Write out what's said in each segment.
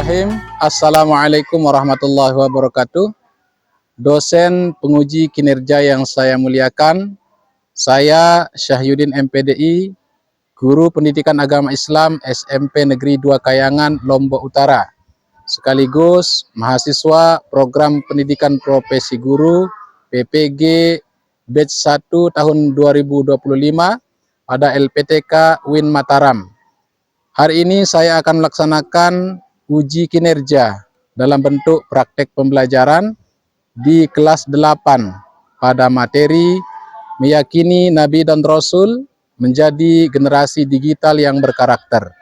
Bismillahirrahmanirrahim. Assalamualaikum warahmatullahi wabarakatuh. Dosen penguji kinerja yang saya muliakan, saya Syahyuddin MPDI, Guru Pendidikan Agama Islam SMP Negeri 2 Kayangan, Lombok Utara, sekaligus mahasiswa Program Pendidikan Profesi Guru PPG Batch 1 tahun 2025 pada LPTK UIN Mataram. Hari ini saya akan melaksanakan uji kinerja dalam bentuk praktek pembelajaran di kelas 8 pada materi meyakini Nabi dan Rasul menjadi generasi digital yang berkarakter.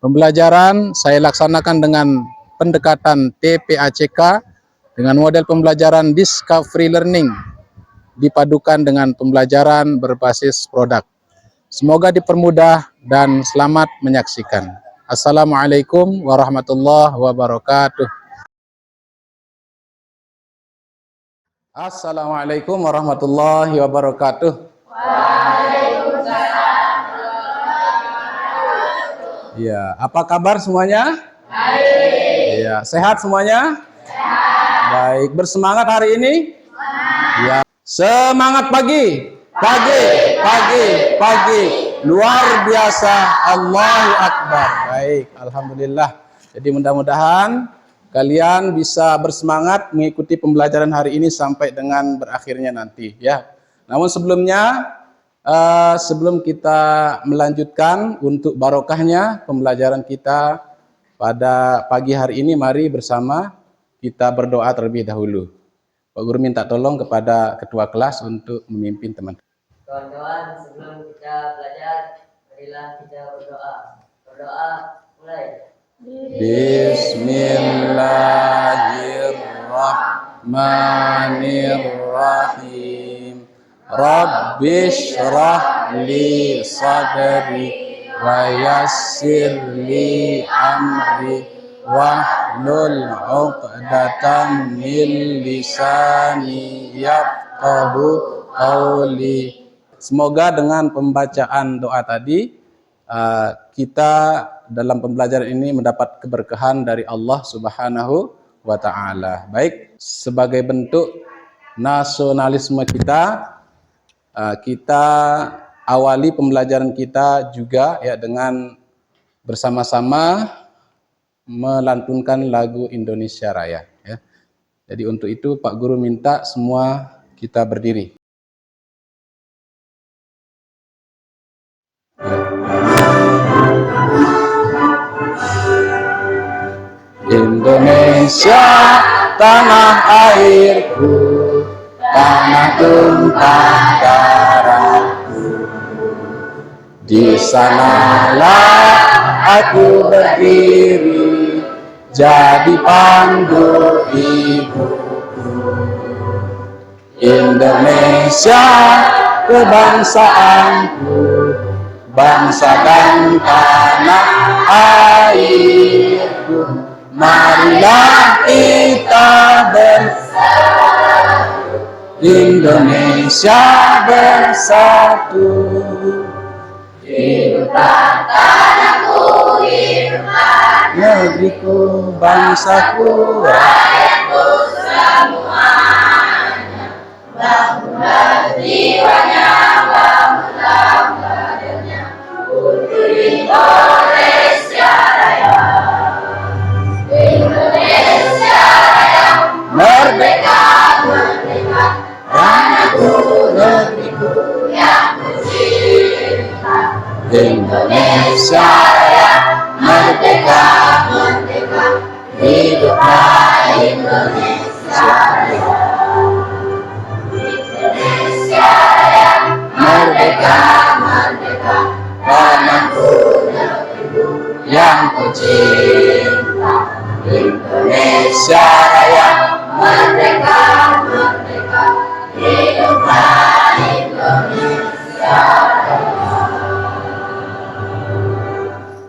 Pembelajaran saya laksanakan dengan pendekatan TPACK dengan model pembelajaran Discovery Learning dipadukan dengan pembelajaran berbasis produk. Semoga dipermudah dan selamat menyaksikan. Assalamualaikum warahmatullahi wabarakatuh. Assalamualaikum warahmatullahi wabarakatuh. Waalaikumsalam. Ya, apa kabar semuanya? Baik. Ya, sehat semuanya? Sehat. Baik, bersemangat hari ini? Semangat. Ya, semangat pagi. Pagi. Luar biasa. Allahu Akbar. Baik, alhamdulillah. Jadi mudah-mudahan kalian bisa bersemangat mengikuti pembelajaran hari ini sampai dengan berakhirnya nanti, ya. Namun sebelumnya, sebelum kita melanjutkan untuk barokahnya pembelajaran kita pada pagi hari ini, mari bersama kita berdoa terlebih dahulu. Pak Guru minta tolong kepada ketua kelas untuk memimpin teman. Kawan-kawan, sebelum kita belajar, marilah kita berdoa. Berdoa, mulai. Bismillahirrahmanirrahim. Rabbishrah li sadri wa yassir li amri wahlul 'uqdatam min lisani yafqahu qawli. Semoga dengan pembacaan doa tadi kita dalam pembelajaran ini mendapat keberkahan dari Allah Subhanahu wa taala. Baik, sebagai bentuk nasionalisme kita, kita awali pembelajaran kita juga ya dengan bersama-sama melantunkan lagu Indonesia Raya, ya. Jadi untuk itu Pak Guru minta semua kita berdiri. Indonesia tanah airku, tanah tumpah darahku. Di sanalah aku berdiri, jadi pandu ibuku. Indonesia kebangsaanku, bangsa dan tanah airku. Marilah kita bersatu, Indonesia bersatu. Hiduplah tanahku, hiduplah negeriku, bangsaku, rakyatku semuanya. Bangunlah jiwanya, bangunlah badannya untuk Indonesia Raya. Indonesia Raya, merdeka, merdeka, tanahku, negeriku yang kucinta. Indonesia Raya, merdeka, merdeka, hiduplah Indonesia Raya. Indonesia Raya, merdeka, merdeka, tanahku, negeriku yang kucinta. Indonesia Raya, merdeka, merdeka, hiduplah Indonesia Raya.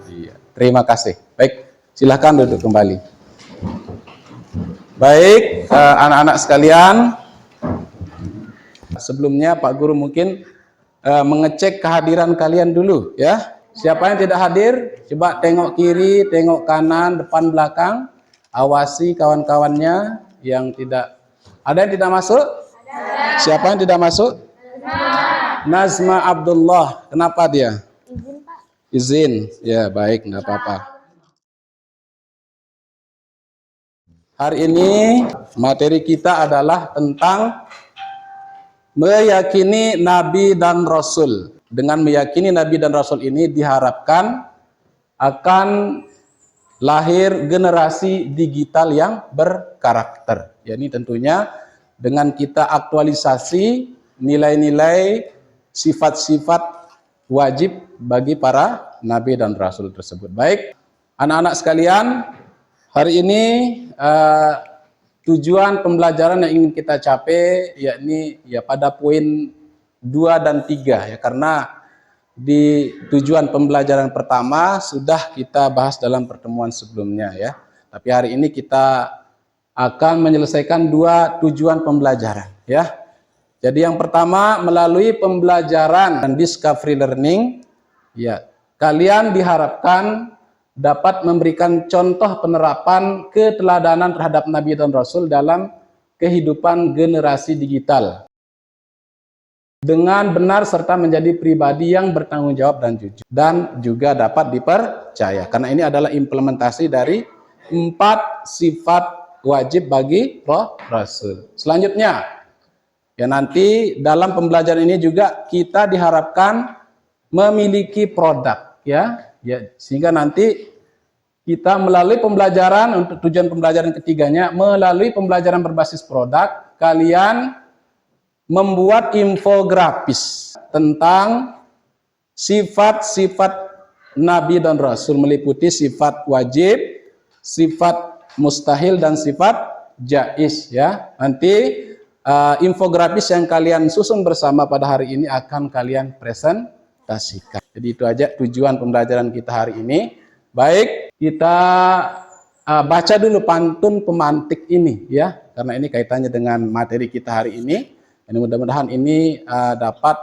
Iya, terima kasih. Baik, silakan duduk kembali. Baik, anak-anak sekalian, sebelumnya Pak Guru mungkin mengecek kehadiran kalian dulu, ya. Siapa yang tidak hadir? Coba tengok kiri, tengok kanan, depan, belakang. Awasi kawan-kawannya yang tidak. Ada yang tidak masuk? Ada. Siapa yang tidak masuk? Nazma Abdullah. Kenapa dia? Izin, Pak. Izin. Ya, baik, enggak apa-apa. Hari ini materi kita adalah tentang meyakini Nabi dan Rasul. Dengan meyakini Nabi dan Rasul ini diharapkan akan lahir generasi digital yang berkarakter. Ya, ini tentunya dengan kita aktualisasi nilai-nilai sifat-sifat wajib bagi para Nabi dan Rasul tersebut. Baik, anak-anak sekalian, hari ini tujuan pembelajaran yang ingin kita capai yakni ya pada poin 2 dan 3 ya, karena di tujuan pembelajaran pertama sudah kita bahas dalam pertemuan sebelumnya ya. Tapi hari ini kita akan menyelesaikan 2 tujuan pembelajaran ya. Jadi yang pertama, melalui pembelajaran dan discovery learning ya, kalian diharapkan dapat memberikan contoh penerapan keteladanan terhadap Nabi dan Rasul dalam kehidupan generasi digital dengan benar serta menjadi pribadi yang bertanggung jawab dan jujur dan juga dapat dipercaya, karena ini adalah implementasi dari 4 sifat wajib bagi Rasul. Selanjutnya ya, nanti dalam pembelajaran ini juga kita diharapkan memiliki produk ya, sehingga nanti kita melalui pembelajaran, untuk tujuan pembelajaran ketiganya, melalui pembelajaran berbasis produk, kalian membuat infografis tentang sifat-sifat Nabi dan Rasul, meliputi sifat wajib, sifat mustahil, dan sifat jaiz ya. Nanti infografis yang kalian susun bersama pada hari ini akan kalian presentasikan. Jadi itu aja tujuan pembelajaran kita hari ini. Baik, kita baca dulu pantun pemantik ini ya, karena ini kaitannya dengan materi kita hari ini. Dan mudah-mudahan ini dapat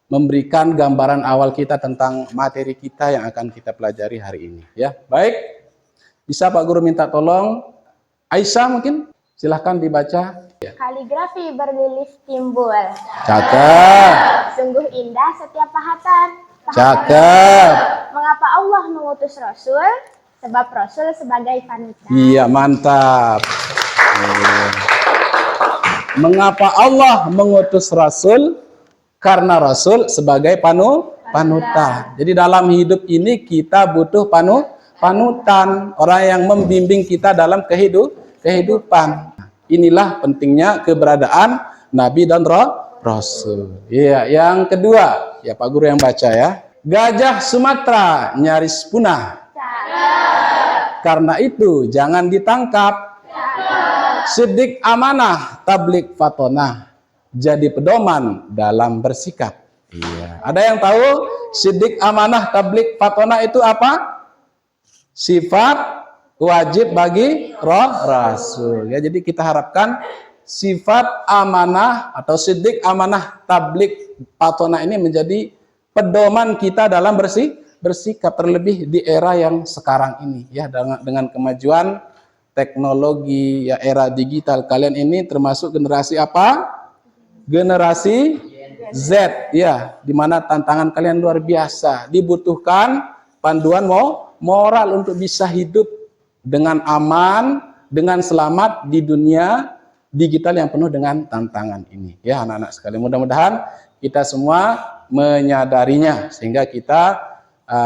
memberikan gambaran awal kita tentang materi kita yang akan kita pelajari hari ini ya. Baik, bisa Pak Guru minta tolong Aisyah, mungkin silahkan dibaca ya. Kaligrafi berlilis timbul. Cakep. Sungguh indah setiap pahatan. Cakep. Mengapa Allah mengutus Rasul? Sebab Rasul sebagai panutan. Iya, mantap. Mengapa Allah mengutus Rasul? Karena Rasul sebagai panutan. Jadi dalam hidup ini kita butuh panutan, orang yang membimbing kita dalam kehidupan. Inilah pentingnya keberadaan Nabi dan Rasul. Iya, yang kedua, ya Pak Guru yang baca ya. Gajah Sumatera nyaris punah. Karena itu jangan ditangkap. Siddiq amanah, tablik fatonah, jadi pedoman dalam bersikap. Iya. Ada yang tahu siddiq amanah, tablik fatonah itu apa? Sifat wajib bagi Rasul. Ya, jadi kita harapkan sifat amanah atau siddiq amanah, tablik fatonah ini menjadi pedoman kita dalam bersikap, terlebih di era yang sekarang ini ya, dengan kemajuan teknologi ya, era digital. Kalian ini termasuk generasi apa? Generasi Z ya, dimana tantangan kalian luar biasa. Dibutuhkan panduan moral untuk bisa hidup dengan aman, dengan selamat di dunia digital yang penuh dengan tantangan ini ya, anak-anak sekalian. Mudah-mudahan kita semua menyadarinya sehingga kita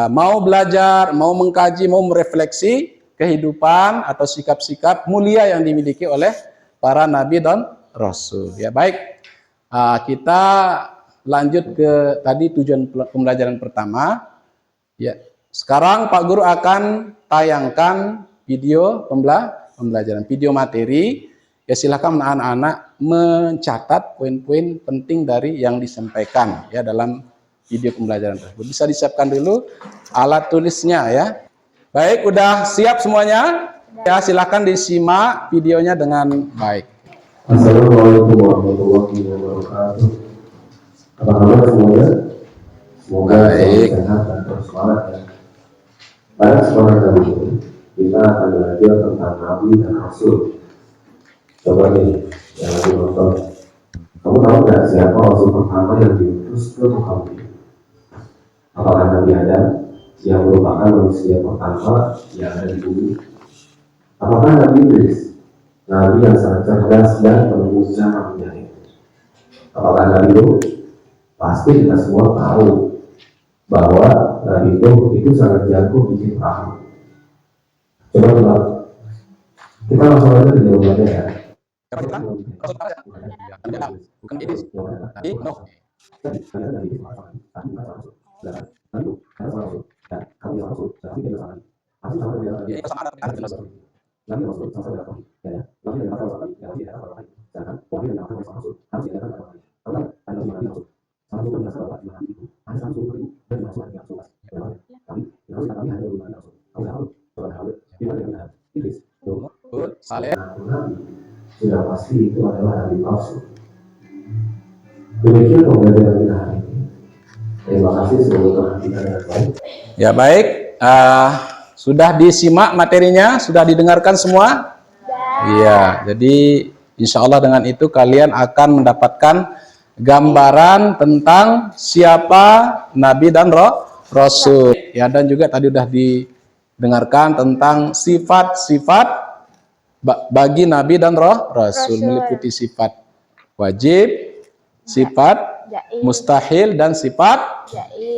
mau belajar, mau mengkaji, mau merefleksi kehidupan atau sikap-sikap mulia yang dimiliki oleh para Nabi dan Rasul. Ya, baik, kita lanjut ke tadi tujuan pembelajaran pertama. Ya, sekarang Pak Guru akan tayangkan video pembelajaran, video materi. Ya, silakan anak-anak mencatat poin-poin penting dari yang disampaikan ya dalam video pembelajaran tersebut. Bisa disiapkan dulu alat tulisnya ya. Baik, udah siap semuanya? Ya, silakan disimak videonya dengan baik. Assalamualaikum warahmatullahi wabarakatuh. Apa kabar semuanya? Semoga baik. sehat dan bersemangat ya. Pada kesempatan kali ini kita akan belajar tentang Nabi dan Rasul. Coba nih yang lagi nonton, kamu tahu nggak siapa Rasul pertama yang diutus ke muka bumi? Apakah Nabi Adam yang merupakan manusia pertama yang ada di bumi? Apakah Nabi Idris, Nabi yang sangat cerdas dan penuh cara menjahit? Apakah Nabi Nuh? Pasti kita semua tahu bahwa Nabi Nuh itu sangat jago bikin perahu. Coba kita langsung aja ke jawabannya ya. Bukan Idris. Nabi Nuh. Saleh. Sudah pasti itu adalah Nabi palsu. Demikian pembelajaran kita hari ini. Terima kasih semoga perhatikan dengan baik. Ya baik, sudah disimak materinya, sudah didengarkan semua? Iya, jadi insya Allah dengan itu kalian akan mendapatkan gambaran tentang siapa Nabi dan Rasul. Ya, dan juga tadi sudah didengarkan tentang sifat-sifat bagi Nabi dan Rasul, meliputi sifat wajib, sifat mustahil, dan sifat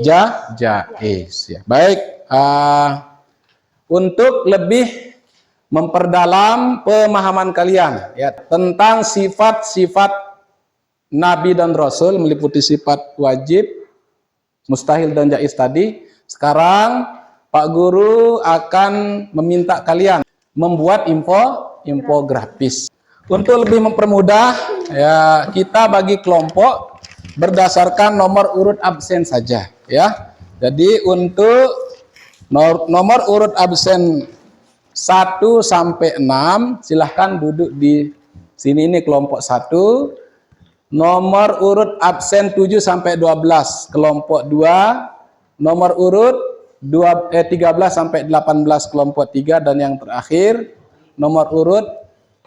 jaiz. Ya. Baik, untuk lebih memperdalam pemahaman kalian ya tentang sifat-sifat Nabi dan Rasul, meliputi sifat wajib, mustahil, dan jaiz tadi, sekarang Pak Guru akan meminta kalian membuat infografis. Untuk lebih mempermudah, ya kita bagi kelompok berdasarkan nomor urut absen saja, ya. Jadi untuk nomor urut absen 1 sampai 6 silahkan duduk di sini, ini kelompok 1. Nomor urut absen 7 sampai 12 kelompok 2. Nomor urut 13 sampai 18 kelompok 3, dan yang terakhir nomor urut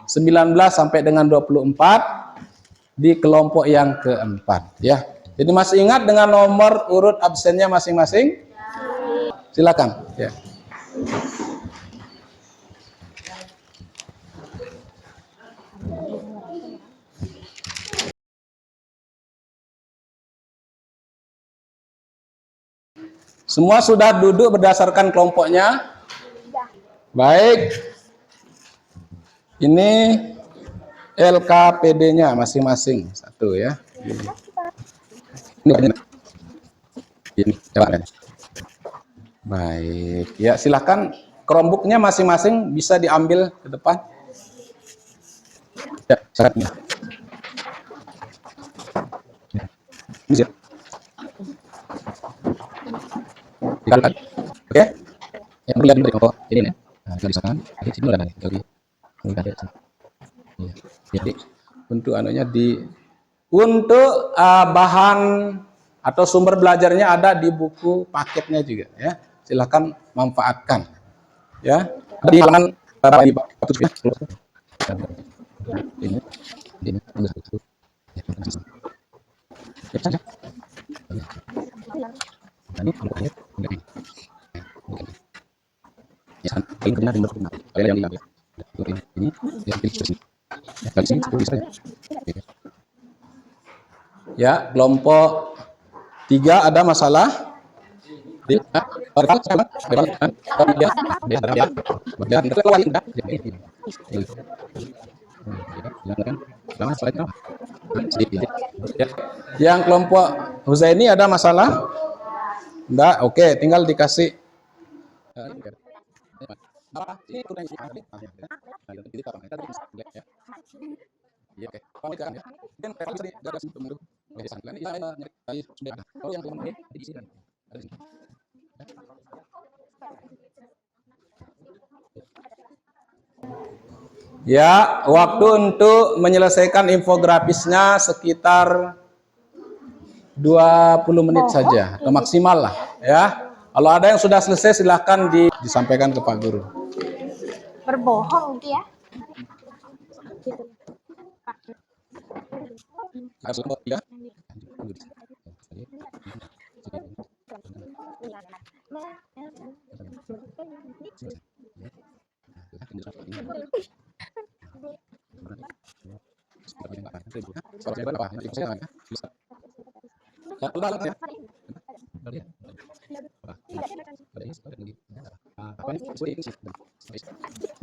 19 sampai dengan 24 di kelompok yang keempat, ya. Jadi masih ingat dengan nomor urut absennya masing-masing? Silakan, ya. Semua sudah duduk berdasarkan kelompoknya? Baik. Ini LKPD-nya masing-masing satu, ya. Ini. Baik. Ya, silakan Chromebook-nya masing-masing bisa diambil ke depan. Ya, silakan. Ini ya. Oke, yang lihat dari kelompok ini nih, nah, misalkan di sini ada lagi, jadi untuk anunya untuk bahan atau sumber belajarnya ada di buku paketnya juga, ya. Silahkan manfaatkan, ya. Di halaman ya, kelompok 3 ada masalah. Yang kelompok Huzaini ada masalah? Enggak, oke, tinggal dikasih. Ya, waktu untuk menyelesaikan infografisnya sekitar 20 menit saja, atau maksimal lah, ya. Kalau ada yang sudah selesai silahkan disampaikan ke Pak Guru. Berbohong gitu ya.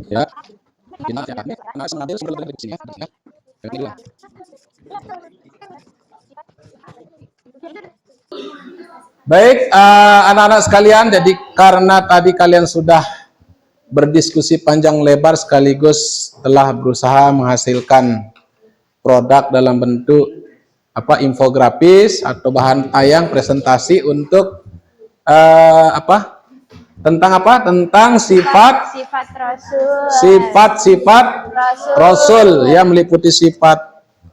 Ya, kita mengambil sumber dari sini ya. Baik, anak-anak sekalian, jadi karena tadi kalian sudah berdiskusi panjang lebar sekaligus telah berusaha menghasilkan produk dalam bentuk infografis atau bahan tayang presentasi untuk tentang Sifat Rasul. sifat Rasul yang meliputi sifat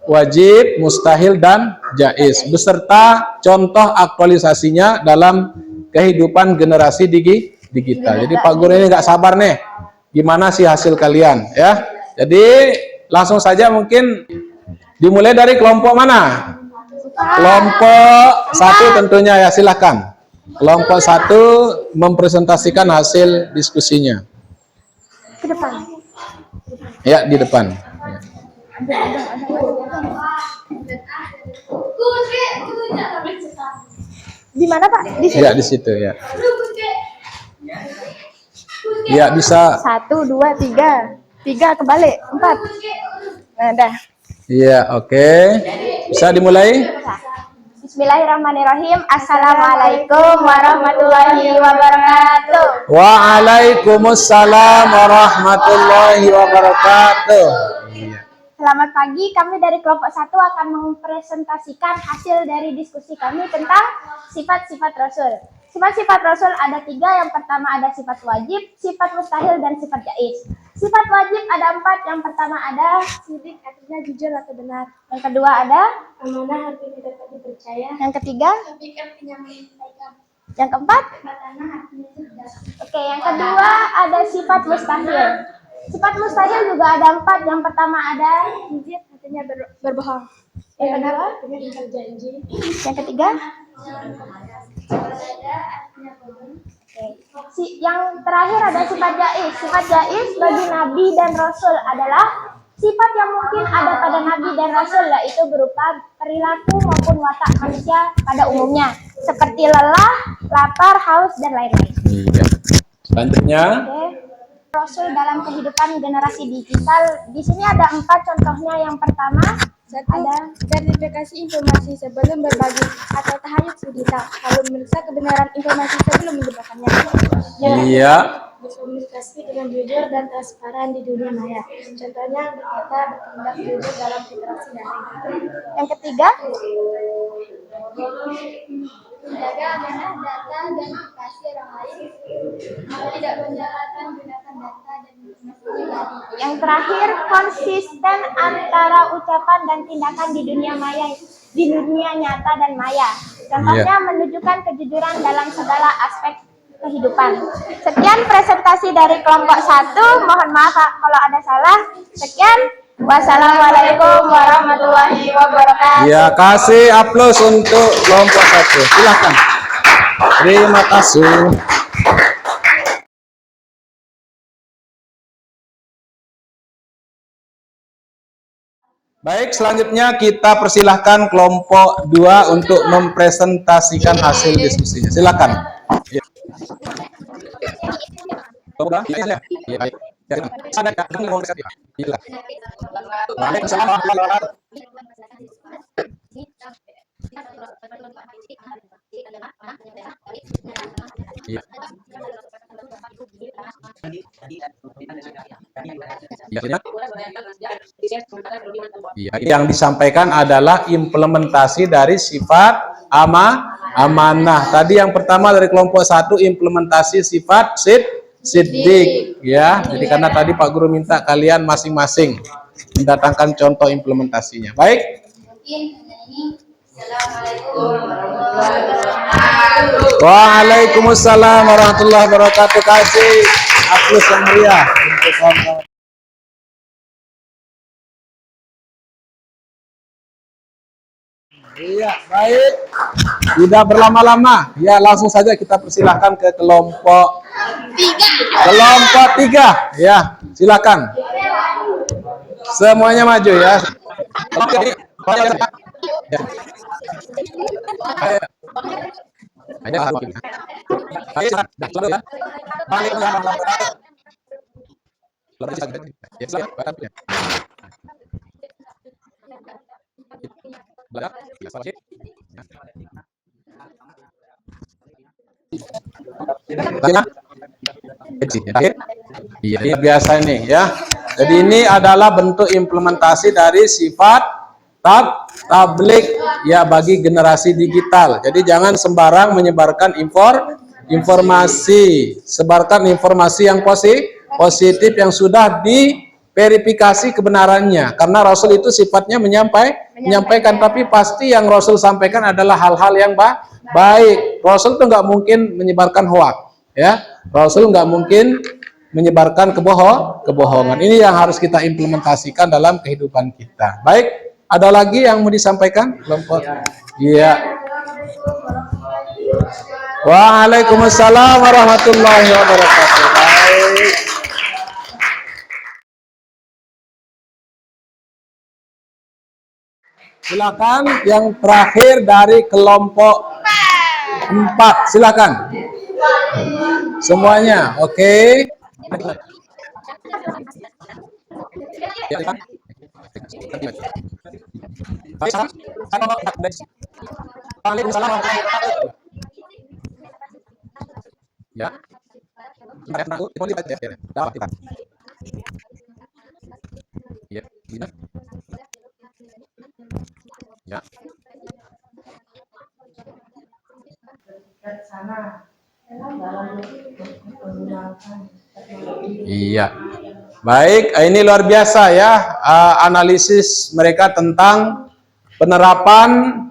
wajib, mustahil, dan jaiz beserta contoh aktualisasinya dalam kehidupan generasi digital. Jadi Pak Guru ini nggak sabar nih, gimana sih hasil kalian ya? Jadi langsung saja mungkin dimulai dari kelompok mana? Kelompok 1 tentunya ya, silakan. Kelompok 1 mempresentasikan hasil diskusinya. Ke depan. Ya, di depan. Di mana Pak? Di sini. Ya, di situ ya. Ya, bisa. 1, 2, 3. 3 kebalik. 4. Nah, dah. Iya, oke. Bisa dimulai? Bismillahirrahmanirrahim. Assalamualaikum warahmatullahi wabarakatuh. Waalaikumsalam warahmatullahi wabarakatuh. Selamat pagi, kami dari kelompok 1 akan mempresentasikan hasil dari diskusi kami tentang sifat-sifat Rasul. Sifat-sifat Rasul ada 3, yang pertama ada sifat wajib, sifat mustahil, dan sifat jaiz. Sifat wajib ada 4, yang pertama ada sidik, artinya jujur atau benar. Yang kedua ada amanah, artinya dapat dipercaya. Yang ketiga sabik, artinya menyampaikan. Yang keempat tanah, artinya cerdas. Oke, yang kedua ada sifat mustahil. Sifat mustahil juga ada 4, yang pertama ada jujur, artinya berbohong. Yang kedua artinya ingkar janji. Yang ketiga yang terakhir ada sifat jaiz. Sifat jaiz bagi Nabi dan Rasul adalah sifat yang mungkin ada pada Nabi dan Rasul, yaitu berupa perilaku maupun watak manusia pada umumnya, seperti lelah, lapar, haus, dan lain-lain. Iya. Selanjutnya. Rasul dalam kehidupan generasi digital. Di sini ada 4 contohnya. Yang pertama ada verifikasi informasi sebelum berbagi atau tahayul digital, lalu memeriksa kebenaran informasi sebelum menyebarkannya. Iya. Berkomunikasi dengan jujur dan transparan di dunia maya. Contohnya berkata, bertindak jujur dalam interaksi daring. Yang ketiga, menjaga amanah data dan privasi orang lain, tidak menjalankan gunakan data dan informasi pribadi. Yang terakhir, konsisten antara ucapan dan tindakan di dunia maya, di dunia nyata dan maya. Contohnya menunjukkan kejujuran dalam segala aspek kehidupan. Sekian presentasi dari kelompok 1. Mohon maaf kalau ada salah. Sekian. Wassalamualaikum warahmatullahi wabarakatuh. Ya, kasih aplaus untuk kelompok 1. Silakan. Terima kasih. Baik, selanjutnya kita persilahkan kelompok 2 untuk mempresentasikan hasil diskusinya. Silakan. Ya. Yang disampaikan adalah implementasi dari sifat amanah. Tadi yang pertama dari kelompok 1 implementasi sifat siddiq ya. Jadi karena tadi Pak Guru minta kalian masing-masing mendatangkan contoh implementasinya. Baik. Assalamualaikum warahmatullahi wabarakatuh. Waalaikumsalam warahmatullahi wabarakatuh. Kasih aplaus yang meriah untuk kawan-kawan. Iya, baik. Tidak berlama-lama. Ya, langsung saja kita persilahkan ke kelompok 3. Kelompok 3. Ya, silakan. Semuanya maju ya. Iya, ini biasa ini ya. Jadi ini adalah bentuk implementasi dari sifat tablik ya bagi generasi digital. Jadi jangan sembarang menyebarkan informasi, sebarkan informasi yang positif yang sudah diverifikasi kebenarannya. Karena Rasul itu sifatnya menyampaikan, tapi pasti yang Rasul sampaikan adalah hal-hal yang baik. Rasul itu nggak mungkin menyebarkan hoak, ya. Rasul nggak mungkin menyebarkan kebohongan. Ini yang harus kita implementasikan dalam kehidupan kita. Baik, ada lagi yang mau disampaikan? Kelompok? Iya. Waalaikumsalam warahmatullahi wabarakatuh. Baik. Silakan yang terakhir dari kelompok 4. Silakan. Semuanya, oke. Ya. Ya. Iya. Baik, ini luar biasa ya analisis mereka tentang penerapan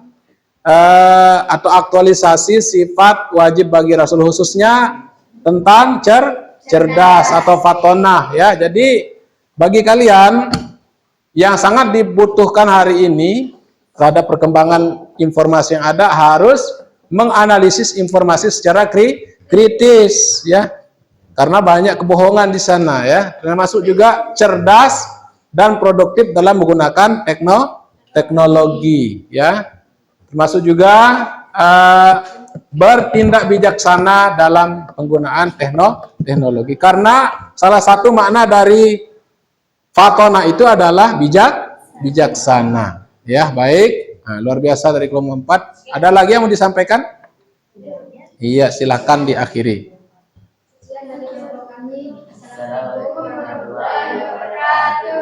atau aktualisasi sifat wajib bagi Rasul, khususnya tentang cerdas atau fatonah ya. Jadi bagi kalian yang sangat dibutuhkan hari ini terhadap perkembangan informasi yang ada, harus menganalisis informasi secara kritis ya. Karena banyak kebohongan di sana ya, termasuk juga cerdas dan produktif dalam menggunakan teknologi ya, termasuk juga bertindak bijaksana dalam penggunaan teknologi. Karena salah satu makna dari fatona itu adalah bijaksana ya. Baik, nah, luar biasa dari kelompok 4. Ada lagi yang mau disampaikan? Iya, silakan diakhiri.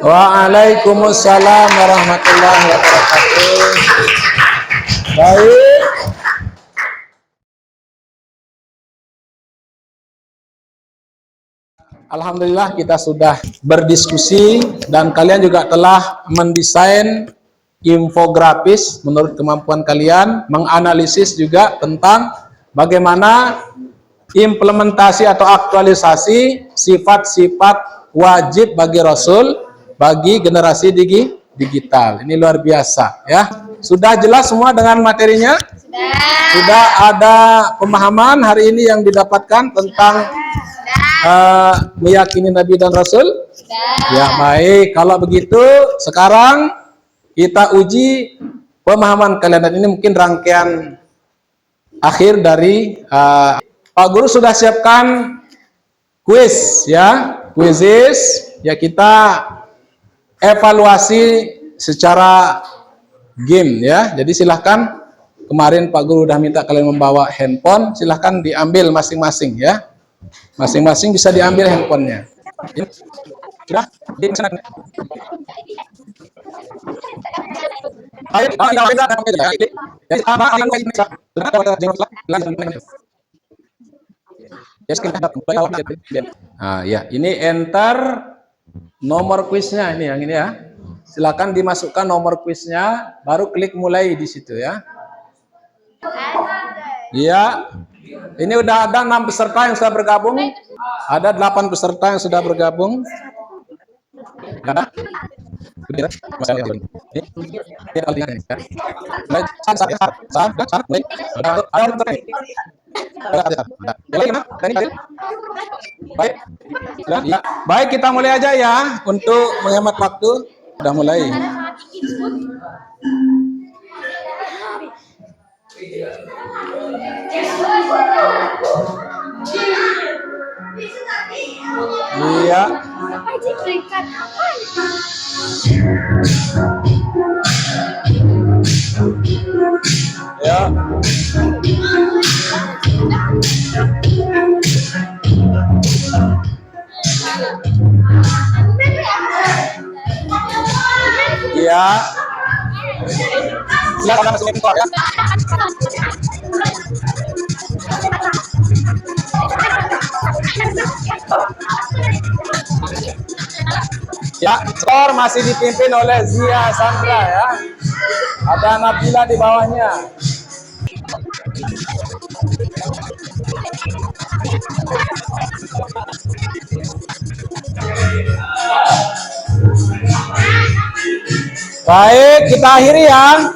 Waalaikumsalam warahmatullahi wabarakatuh. Baik. Alhamdulillah kita sudah berdiskusi dan kalian juga telah mendesain infografis menurut kemampuan kalian, menganalisis juga tentang bagaimana implementasi atau aktualisasi sifat-sifat wajib bagi Rasul bagi generasi digital. Ini luar biasa ya. Sudah jelas semua dengan materinya? Sudah ada pemahaman hari ini yang didapatkan tentang meyakini Nabi dan Rasul? Ya, baik. Kalau begitu sekarang kita uji pemahaman kalian, dan ini mungkin rangkaian akhir dari Pak Guru sudah siapkan kuis ya. Kuisis ya, kita evaluasi secara game ya. Jadi silahkan, kemarin Pak Guru udah minta kalian membawa handphone, silahkan diambil masing-masing ya. Masing-masing bisa diambil handphonenya. Sudah? Di sana. Nah, ya, ini enter nomor kuisnya, ini yang ini ya. Silakan dimasukkan nomor kuisnya, baru klik mulai di situ ya. Iya, Ini udah ada 6 peserta yang sudah bergabung. Ada 8 peserta yang sudah bergabung. Ada? Baik, kita mulai aja ya untuk menghemat waktu. Sudah mulai. Iya. Ya. Iya. Silakan masuk ke ya. Ya, skor masih dipimpin oleh Zia Sandra ya. Ada Nabila di bawahnya. Baik, kita akhiri ya.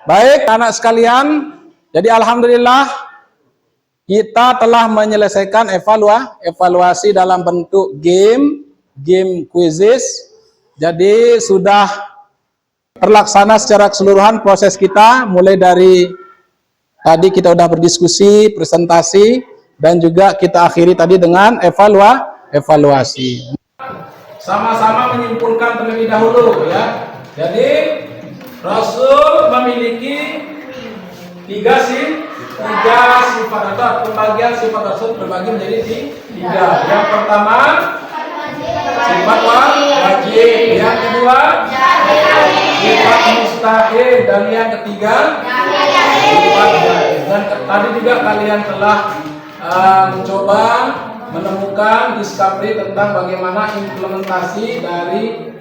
Baik, anak sekalian, jadi alhamdulillah kita telah menyelesaikan evaluasi dalam bentuk game quizzes. Jadi sudah terlaksana secara keseluruhan proses kita, mulai dari tadi kita sudah berdiskusi, presentasi, dan juga kita akhiri tadi dengan evaluasi. Sama-sama menyimpulkan terlebih dahulu ya. Jadi Rasul memiliki tiga sifat atau pembagian sifat Rasul terbagi menjadi tiga. Yang pertama sifat wajib, yang kedua sifat mustahil, dan yang ketiga sifat jaiz. Dan tadi juga kalian telah mencoba menemukan discovery tentang bagaimana implementasi dari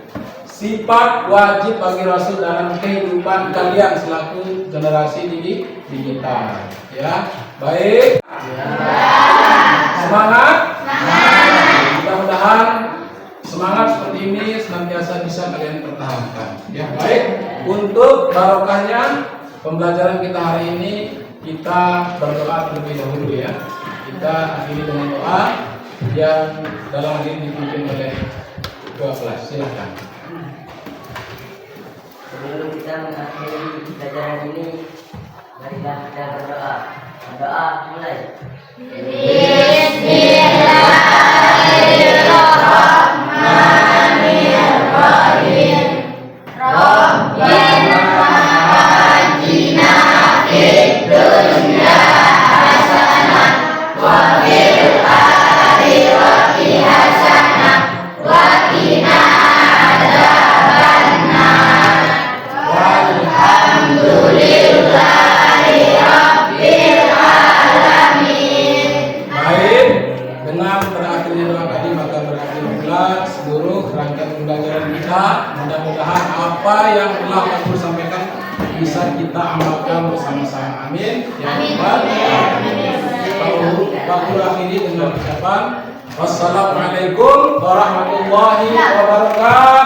sifat wajib bagi Rasul dalam kehidupan kalian selaku generasi digital. Ya, baik. Semangat. Mudah-mudahan semangat seperti ini senantiasa bisa kalian pertahankan. Ya, baik. Untuk barokahnya pembelajaran kita hari ini, kita berdoa terlebih dahulu ya. Kita akhiri dengan doa yang dalam hal ini dipimpin oleh ketua kelas. Silakan. Sebelum kita mengakhiri pelajaran ini, marilah kita berdoa. Berdoa mulai. Bismillahirrahmanirrahim. Rabbana atina fid dunya hasanah wa fil akhirati hasanah wa qina adzabannar. Walhamdulillahi rabbil alamin. Baik, dengan berakhirnya doa tadi maka berakhir pula seluruh rangkaian pembelajaran kita. Mudah-mudahan apa yang telah Rasul sampaikan bisa kita amalkan bersama-sama. Amin. Ya Rabbal alamin. Aku akhiri dengan ucapan wassalamualaikum warahmatullahi wabarakatuh.